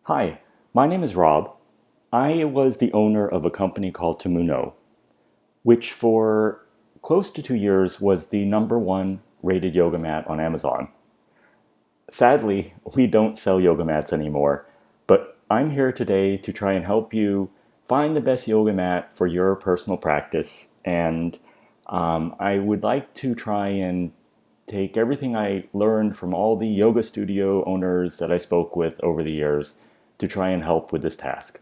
Hi, my name is Rob. I was the owner of a company called Tomuno, which for close to 2 years was the number one rated yoga mat on Amazon. Sadly, we don't sell yoga mats anymore, but I'm here today to try and help you find the best yoga mat for your personal practice. And I would like to try and take everything I learned from all the yoga studio owners that I spoke with over the years to try and help with this task.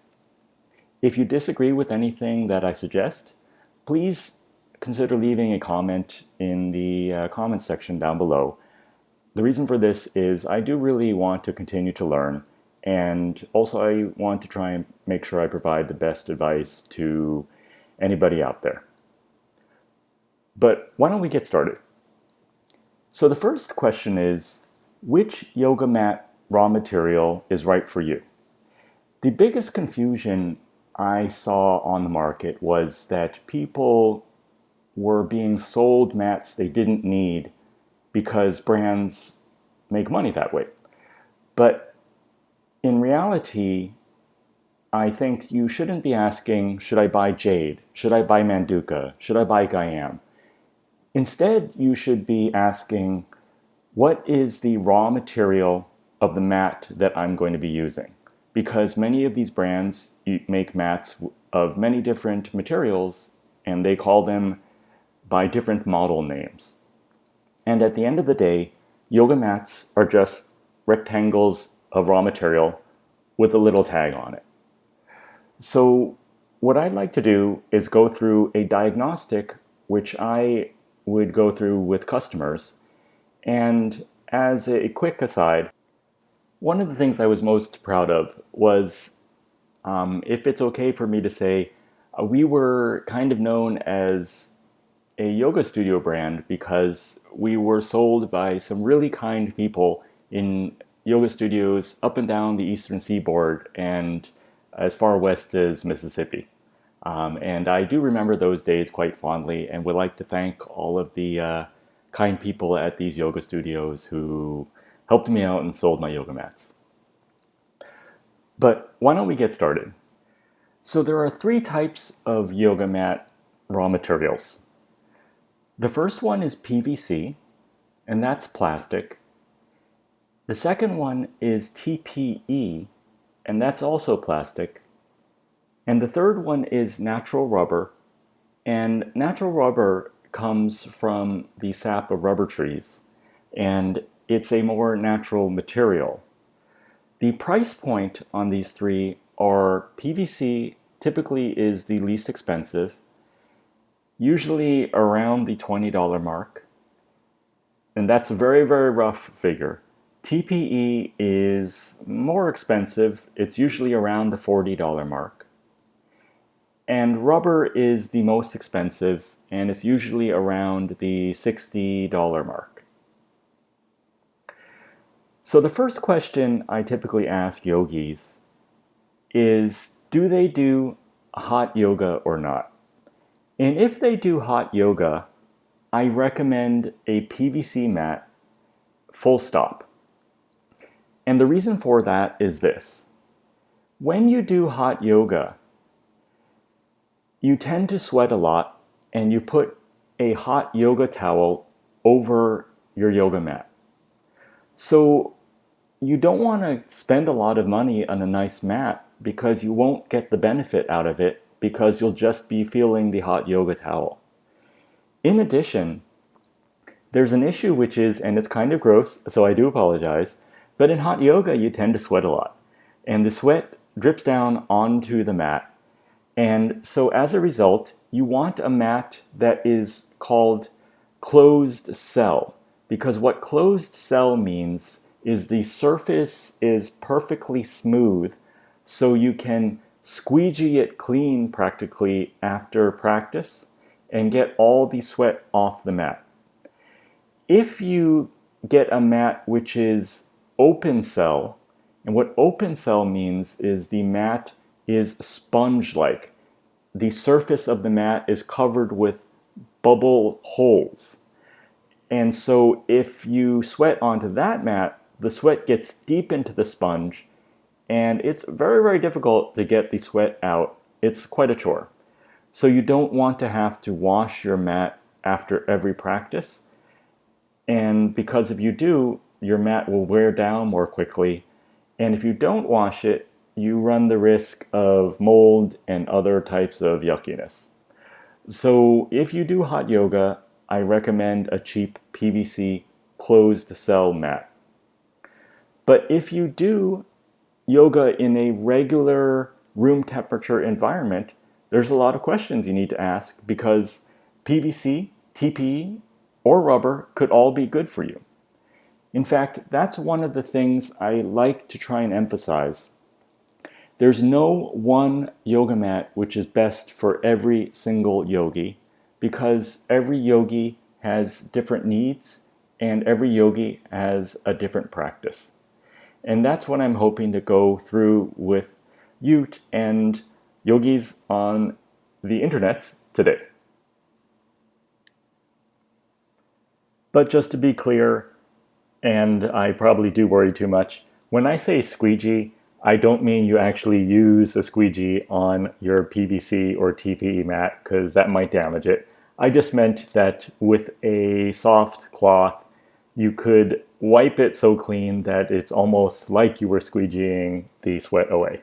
If you disagree with anything that I suggest, please consider leaving a comment in the comments section down below. The reason for this is I do really want to continue to learn, and also I want to try and make sure I provide the best advice to anybody out there. But why don't we get started? So the first question is, which yoga mat raw material is right for you? The biggest confusion I saw on the market was that people were being sold mats they didn't need because brands make money that way. But in reality, I think you shouldn't be asking, should I buy Jade? Should I buy Manduka? Should I buy Gaiam? Instead, you should be asking, what is the raw material of the mat that I'm going to be using? Because many of these brands make mats of many different materials, and they call them by different model names. And at the end of the day, yoga mats are just rectangles of raw material with a little tag on it. So what I'd like to do is go through a diagnostic, which I would go through with customers. And as a quick aside, one of the things I was most proud of was, if it's okay for me to say, we were kind of known as a yoga studio brand because we were sold by some really kind people in yoga studios up and down the eastern seaboard and as far west as Mississippi. And I do remember those days quite fondly and would like to thank all of the kind people at these yoga studios who helped me out and sold my yoga mats. But why don't we get started? So there are three types of yoga mat raw materials. The first one is PVC, and that's plastic. The second one is TPE, and that's also plastic. And the third one is natural rubber, and natural rubber comes from the sap of rubber trees, and it's a more natural material. The price point on these three are PVC typically is the least expensive, usually around the $20 mark. And that's a very, very rough figure. TPE is more expensive. It's usually around the $40 mark. And rubber is the most expensive, and it's usually around the $60 mark. So the first question I typically ask yogis is, do they do hot yoga or not? And if they do hot yoga, I recommend a PVC mat, full stop. And the reason for that is this. When you do hot yoga, you tend to sweat a lot and you put a hot yoga towel over your yoga mat. So you don't want to spend a lot of money on a nice mat because you won't get the benefit out of it because you'll just be feeling the hot yoga towel. In addition, there's an issue which is, and it's kind of gross, so I do apologize, but in hot yoga you tend to sweat a lot. And the sweat drips down onto the mat. And so as a result, you want a mat that is called closed cell. Because what closed cell means is the surface is perfectly smooth, so you can squeegee it clean practically after practice and get all the sweat off the mat. If you get a mat which is open cell, and what open cell means is the mat is sponge-like. The surface of the mat is covered with bubble holes. And so if you sweat onto that mat, the sweat gets deep into the sponge and it's very, very difficult to get the sweat out. It's quite a chore. So you don't want to have to wash your mat after every practice. And because if you do, your mat will wear down more quickly. And if you don't wash it, you run the risk of mold and other types of yuckiness. So if you do hot yoga, I recommend a cheap PVC closed cell mat. But if you do yoga in a regular room temperature environment, there's a lot of questions you need to ask because PVC, TPE, or rubber could all be good for you. In fact, that's one of the things I like to try and emphasize. There's no one yoga mat which is best for every single yogi because every yogi has different needs and every yogi has a different practice. And that's what I'm hoping to go through with you and yogis on the internet today. But just to be clear, and I probably do worry too much, when I say squeegee, I don't mean you actually use a squeegee on your PVC or TPE mat because that might damage it. I just meant that with a soft cloth, you could wipe it so clean that it's almost like you were squeegeeing the sweat away.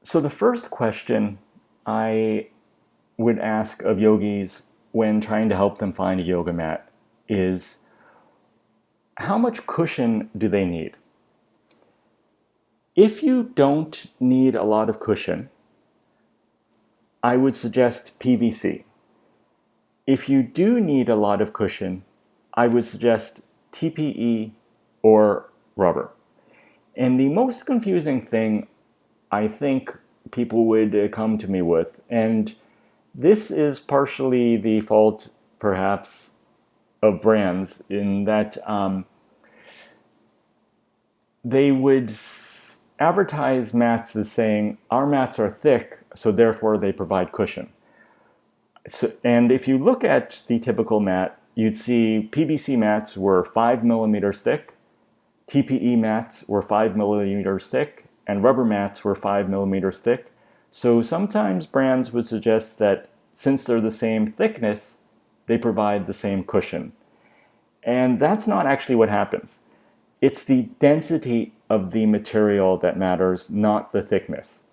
So the first question I would ask of yogis when trying to help them find a yoga mat is, how much cushion do they need? If you don't need a lot of cushion, I would suggest PVC. If you do need a lot of cushion, I would suggest TPE or rubber. And the most confusing thing I think people would come to me with, and this is partially the fault perhaps of brands in that they would advertise mats as saying, our mats are thick, so therefore they provide cushion. So, and if you look at the typical mat, you'd see PVC mats were 5 millimeters thick, TPE mats were 5 millimeters thick, and rubber mats were 5 millimeters thick. So sometimes brands would suggest that since they're the same thickness, they provide the same cushion. And that's not actually what happens. It's the density of the material that matters, not the thickness.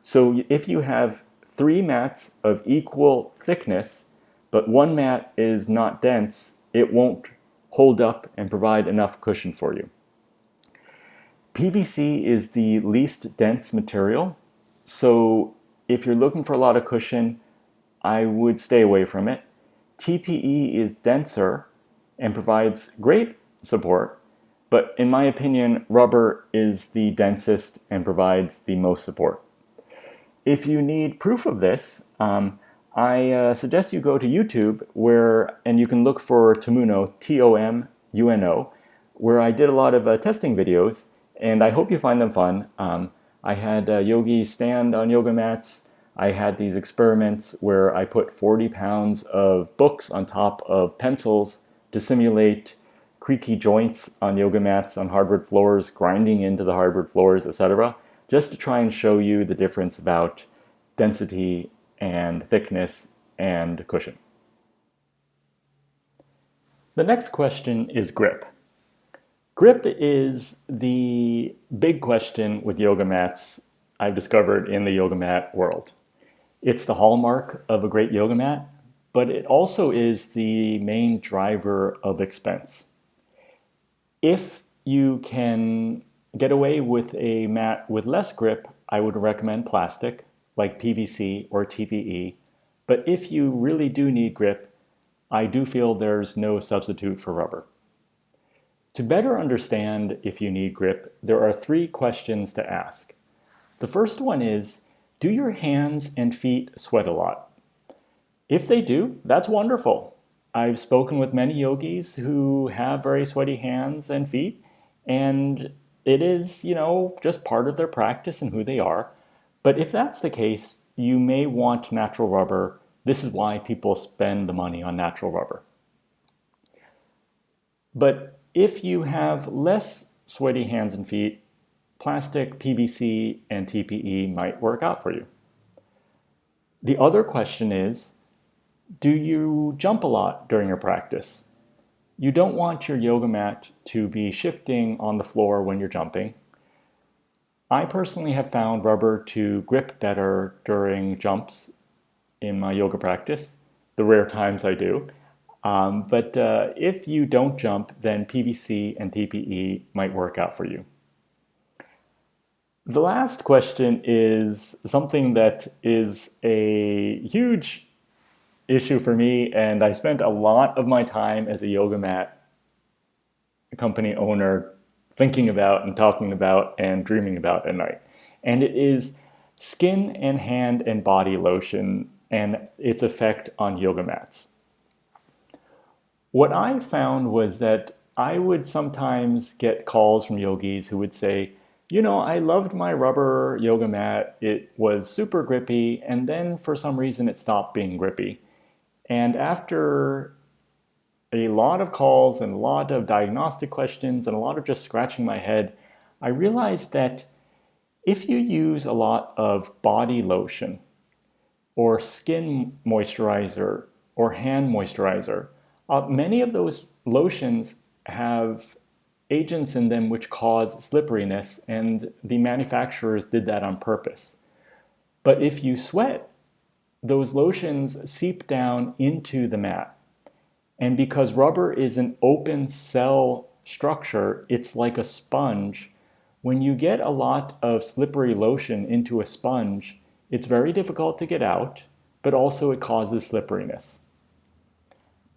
So if you have 3 mats of equal thickness, but one mat is not dense, it won't hold up and provide enough cushion for you. PVC is the least dense material, so if you're looking for a lot of cushion, I would stay away from it. TPE is denser and provides great support, but in my opinion, rubber is the densest and provides the most support. If you need proof of this, I suggest you go to YouTube and you can look for Tomuno, Tomuno, where I did a lot of testing videos, and I hope you find them fun. I had yogis stand on yoga mats. I had these experiments where I put 40 pounds of books on top of pencils to simulate creaky joints on yoga mats on hardwood floors, grinding into the hardwood floors, etc., just to try and show you the difference about density and thickness and cushion. The next question is grip. Grip is the big question with yoga mats I've discovered in the yoga mat world. It's the hallmark of a great yoga mat, but it also is the main driver of expense. If you can get away with a mat with less grip, I would recommend plastic, like PVC or TPE. But if you really do need grip, I do feel there's no substitute for rubber. To better understand if you need grip, there are 3 questions to ask. The first one is, do your hands and feet sweat a lot? If they do, that's wonderful. I've spoken with many yogis who have very sweaty hands and feet, and it is, just part of their practice and who they are. But if that's the case, you may want natural rubber. This is why people spend the money on natural rubber. But if you have less sweaty hands and feet, plastic, PVC, and TPE might work out for you. The other question is, do you jump a lot during your practice? You don't want your yoga mat to be shifting on the floor when you're jumping. I personally have found rubber to grip better during jumps in my yoga practice, the rare times I do. But if you don't jump, then PVC and TPE might work out for you. The last question is something that is a huge issue for me, and I spent a lot of my time as a yoga mat company owner thinking about and talking about and dreaming about at night. And it is skin and hand and body lotion and its effect on yoga mats. What I found was that I would sometimes get calls from yogis who would say, I loved my rubber yoga mat. It was super grippy, and then for some reason it stopped being grippy. And after a lot of calls and a lot of diagnostic questions and a lot of just scratching my head, I realized that if you use a lot of body lotion or skin moisturizer or hand moisturizer, many of those lotions have agents in them which cause slipperiness, and the manufacturers did that on purpose. But if you sweat, those lotions seep down into the mat. And because rubber is an open cell structure, it's like a sponge. When you get a lot of slippery lotion into a sponge, it's very difficult to get out, but also it causes slipperiness.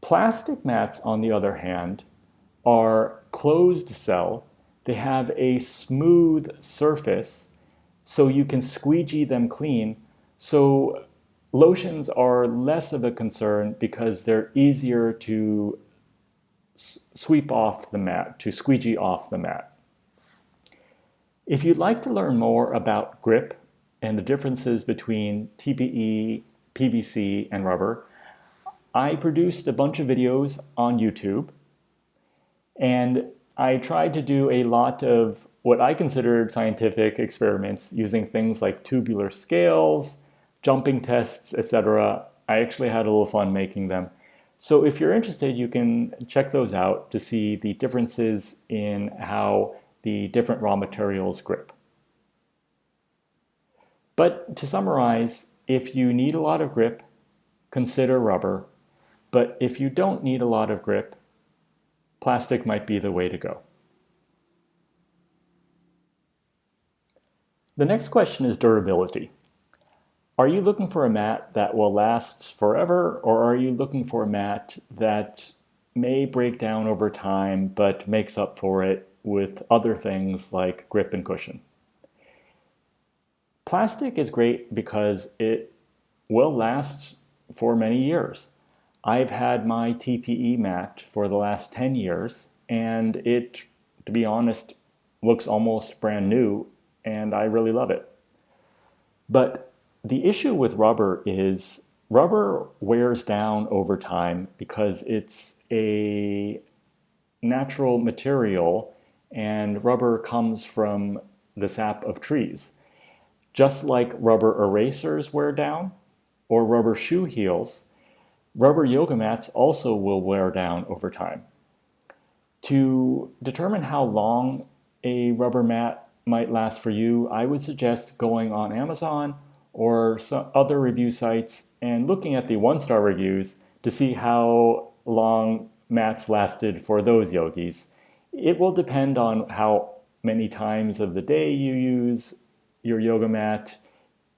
Plastic mats, on the other hand, are closed cell. They have a smooth surface, so you can squeegee them clean. So lotions are less of a concern because they're easier to sweep off the mat, to squeegee off the mat. If you'd like to learn more about grip and the differences between TPE, PVC, and rubber, I produced a bunch of videos on YouTube, and I tried to do a lot of what I considered scientific experiments using things like tubular scales, jumping tests, etc. I actually had a little fun making them. So if you're interested, you can check those out to see the differences in how the different raw materials grip. But to summarize, if you need a lot of grip, consider rubber. But if you don't need a lot of grip, plastic might be the way to go. The next question is durability. Are you looking for a mat that will last forever, or are you looking for a mat that may break down over time but makes up for it with other things like grip and cushion? Plastic is great because it will last for many years. I've had my TPE mat for the last 10 years, and it, to be honest, looks almost brand new, and I really love it. But the issue with rubber is rubber wears down over time because it's a natural material, and rubber comes from the sap of trees. Just like rubber erasers wear down, or rubber shoe heels, rubber yoga mats also will wear down over time. To determine how long a rubber mat might last for you, I would suggest going on Amazon or some other review sites and looking at the one-star reviews to see how long mats lasted for those yogis. It will depend on how many times of the day you use your yoga mat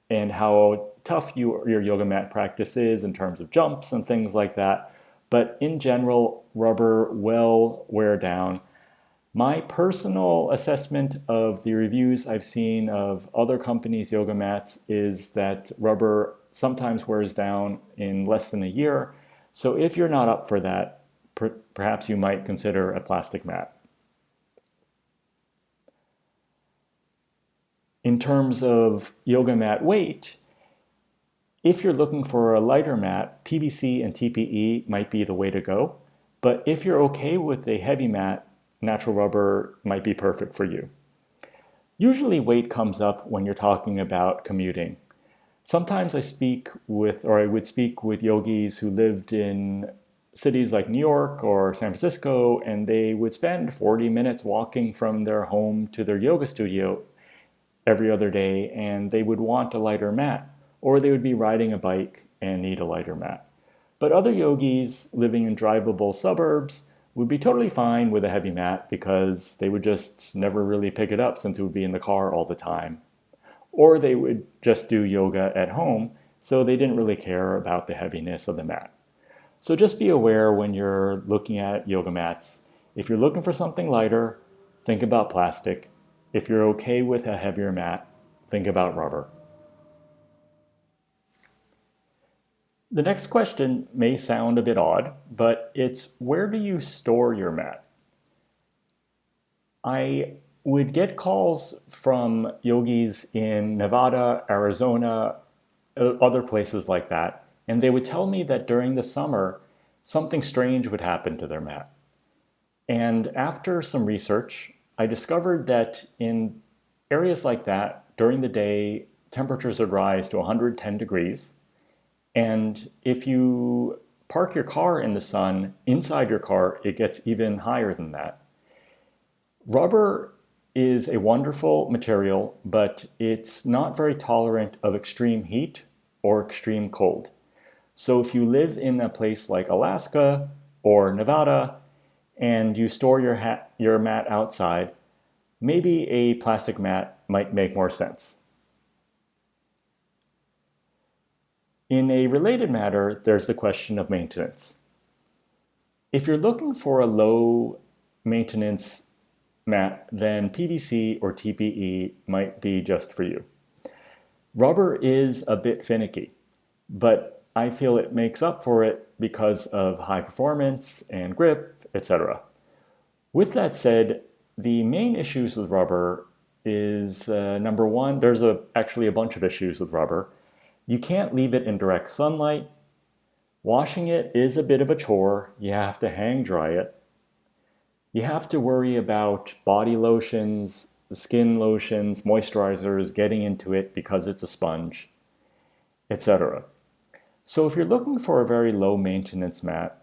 and how tough your yoga mat practice is in terms of jumps and things like that. But in general, rubber will wear down. My personal assessment of the reviews I've seen of other companies' yoga mats is that rubber sometimes wears down in less than a year. So if you're not up for that, perhaps you might consider a plastic mat. In terms of yoga mat weight, if you're looking for a lighter mat, PVC and TPE might be the way to go. But if you're okay with a heavy mat, natural rubber might be perfect for you. Usually weight comes up when you're talking about commuting. Sometimes I would speak with yogis who lived in cities like New York or San Francisco, and they would spend 40 minutes walking from their home to their yoga studio every other day, and they would want a lighter mat, or they would be riding a bike and need a lighter mat. But other yogis living in drivable suburbs would be totally fine with a heavy mat because they would just never really pick it up since it would be in the car all the time. Or they would just do yoga at home, so they didn't really care about the heaviness of the mat. So just be aware when you're looking at yoga mats. If you're looking for something lighter, think about plastic. If you're okay with a heavier mat, think about rubber. The next question may sound a bit odd, but it's where do you store your mat? I would get calls from yogis in Nevada, Arizona, other places like that, and they would tell me that during the summer, something strange would happen to their mat. And after some research, I discovered that in areas like that, during the day, temperatures would rise to 110 degrees. And if you park your car in the sun, inside your car, it gets even higher than that. Rubber is a wonderful material, but it's not very tolerant of extreme heat or extreme cold. So if you live in a place like Alaska or Nevada and you store your mat outside, maybe a plastic mat might make more sense. In a related matter, there's the question of maintenance. If you're looking for a low maintenance mat, then PVC or TPE might be just for you. Rubber is a bit finicky, but I feel it makes up for it because of high performance and grip, etc. With that said, the main issues with rubber is number one, there's actually a bunch of issues with rubber. You can't leave it in direct sunlight. Washing it is a bit of a chore. You have to hang dry it. You have to worry about body lotions, skin lotions, moisturizers getting into it because it's a sponge, etc. So if you're looking for a very low maintenance mat,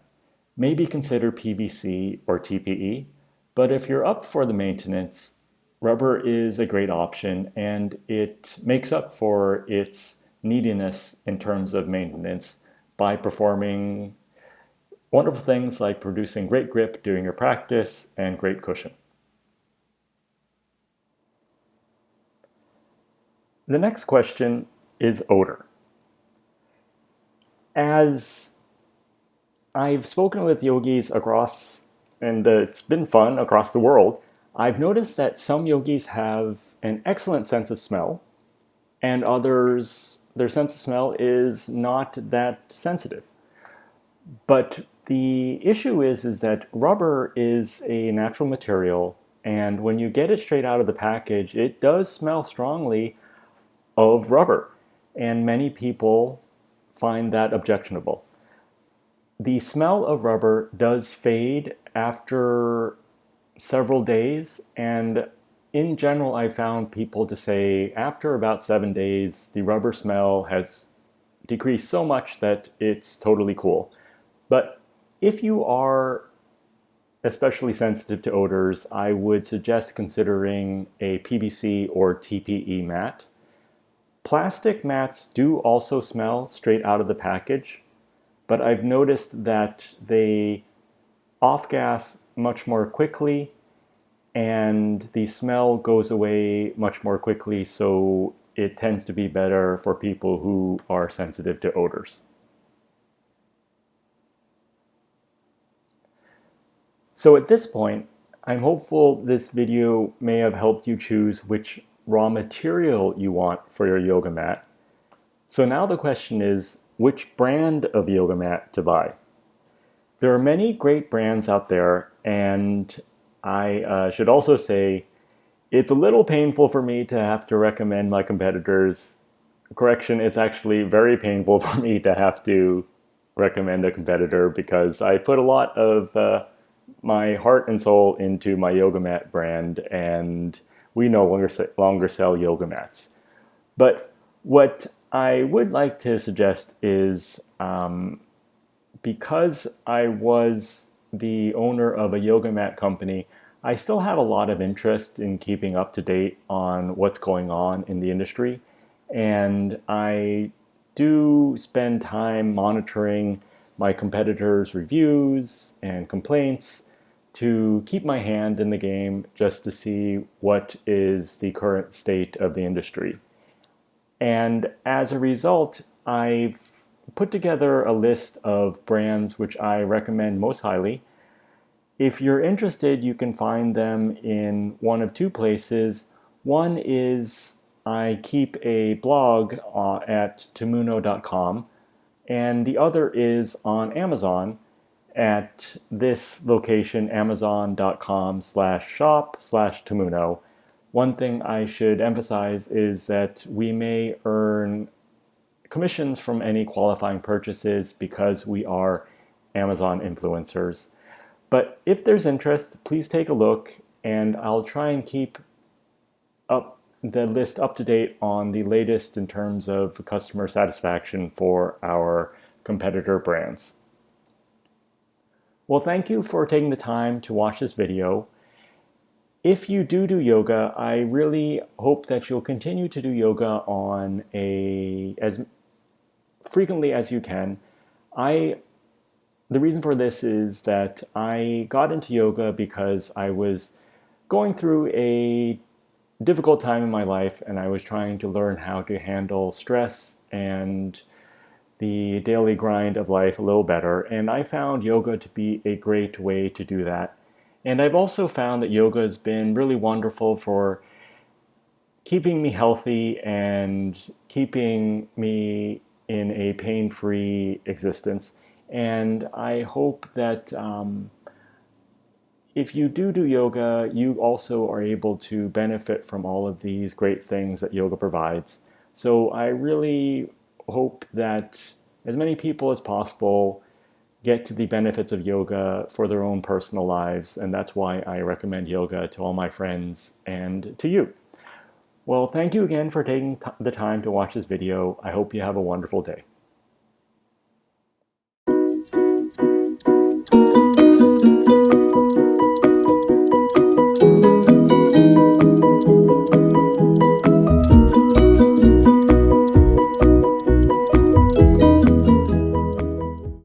maybe consider PVC or TPE. But if you're up for the maintenance, rubber is a great option and it makes up for its neediness in terms of maintenance by performing wonderful things like producing great grip during your practice and great cushion. The next question is odor. As I've spoken with yogis across, and it's been fun across the world, I've noticed that some yogis have an excellent sense of smell, and others, their sense of smell is not that sensitive. But the issue is that rubber is a natural material, and when you get it straight out of the package, it does smell strongly of rubber, and many people find that objectionable. The smell of rubber does fade after several days, and in general, I found people to say after about 7 days, the rubber smell has decreased so much that it's totally cool. But if you are especially sensitive to odors, I would suggest considering a PVC or TPE mat. Plastic mats do also smell straight out of the package, but I've noticed that they off-gas much more quickly and the smell goes away much more quickly, so it tends to be better for people who are sensitive to odors. So at this point, I'm hopeful this video may have helped you choose which raw material you want for your yoga mat. So now the question is, which brand of yoga mat to buy? There are many great brands out there, and I should also say it's a little painful for me to have to recommend my competitors. Correction, it's actually very painful for me to have to recommend a competitor because I put a lot of my heart and soul into my yoga mat brand, and we no longer sell yoga mats. But what I would like to suggest is because I was the owner of a yoga mat company, I still have a lot of interest in keeping up to date on what's going on in the industry. And I do spend time monitoring my competitors' reviews and complaints to keep my hand in the game just to see what is the current state of the industry. And as a result, I've put together a list of brands which I recommend most highly. If you're interested, you can find them in one of two places. One is I keep a blog at tomuno.com, and the other is on Amazon at this location, amazon.com/shop/Tomuno. One thing I should emphasize is that we may earn commissions from any qualifying purchases because we are Amazon influencers. But if there's interest, please take a look, and I'll try and keep up the list up to date on the latest in terms of customer satisfaction for our competitor brands. Well, thank you for taking the time to watch this video. If you do yoga, I really hope that you'll continue to do yoga on as frequently as you can. The reason for this is that I got into yoga because I was going through a difficult time in my life, and I was trying to learn how to handle stress and the daily grind of life a little better, and I found yoga to be a great way to do that. And I've also found that yoga has been really wonderful for keeping me healthy and keeping me in a pain-free existence. And I hope that if you do yoga, you also are able to benefit from all of these great things that yoga provides. So I really hope that as many people as possible get to the benefits of yoga for their own personal lives, and that's why I recommend yoga to all my friends and to you. Well, thank you again for taking the time to watch this video. I hope you have a wonderful day.